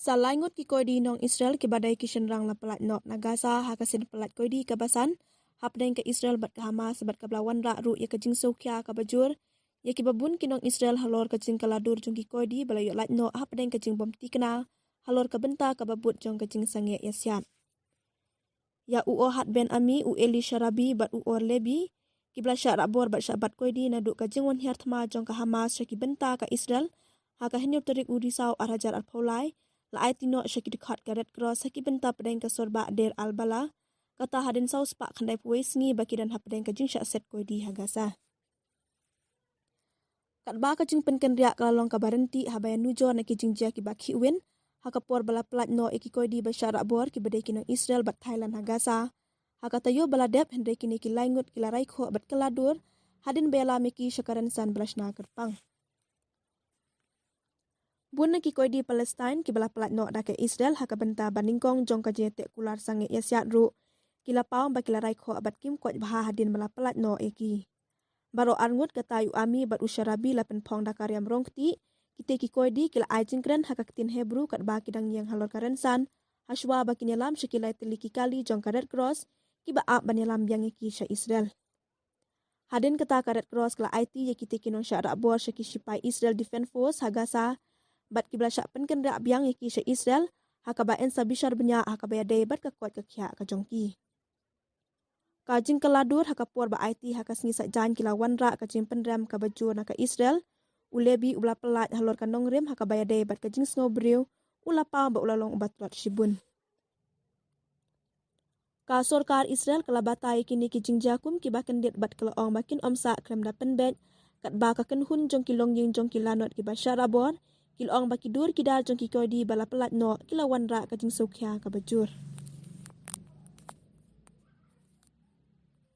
Salangot ki koidi nong Israel ki badai ki shenrang la pelat nok na Gaza ha kasin pelat koidi ka basan hapdeng ke Israel bat ka Hamas bat ka belawan ra ru ya ka jing sokia ka bajur ya ki babun ki nong Israel halor ka jing kaladur jong ki koidi balayo lat no hapdeng ka jing bom tikna halor ka benta ka babut jong ka jing sange yasyat ya uo hat ben ami u eli sharabi bat u or lebi ki bla sya rabor bat syabat koidi na du ka jing wan hiar thma jong ka Hamas ki benta ka Israel ha ka henyo terik udisau arhajar al paulai la ai tino syaki dekat ka Red Cross haki benta pedeng ka sorba Der Al-Bala kata hadin saus pak khandai puai sngi baki dan hapdeng ka jing syak set koidi ha Gaza kat ba ka jing penken riak kalalong ka barenti habayan nujo na ki jing jia ki baki win ha ka por bala plat no eki koidi ba syara bor ki bedai kinong Israel bat Thailand ha Gaza ha kata yo bala dep hendai kini ki laingut ki larai kho bat kaladur hadin bela meki syakaran san belasna kerpang Bun ki koidi Palestine ki bala pelat no da ke Israel ha ka benta baningkong jong ka jete kular sange yasyat ru kila pau ba kila rai kho abat kim kwat bha hadin bala pelat no eki baro arngut ka tayu ami bat usyarabi la pen phong da karyam rongti kite ki koidi kila ai jingkren ha ka tin Hebrew kat ba kidang yang halor karen san haswa ba kinyalam shikilai teliki kali jong ka Red Cross ki ba ap banyalam yang eki sya Israel hadin kata ka Red Cross kala IT ye kite kinong sya rabor syaki sipai Israel Defense Force ha Gaza bat kibla syak penken rak biang yaki sya Israel hakaba en sabishar benya hakaba ya dei bat ka kuat ka khya ka jongki ka jing kaladur hakapor ba IT hakasngi sak jan kilawan ra ka jing penram ka bajur na ka Israel ulebi ubla pelat halor ka nongrem hakaba ya dei bat ka jing snobriu ula pa ba ulalong ubat rat shibun ka sorkar Israel kala batai kini ki jing jakum ki baken dit bat kala ong bakin omsa krem da penbet kat ba ka ken hun jong kilong ying jong kilanot ki basyara bor kilong bakidur kidal jong ki koidi bala pelat no kilawan ra ka jing sokya ka bajur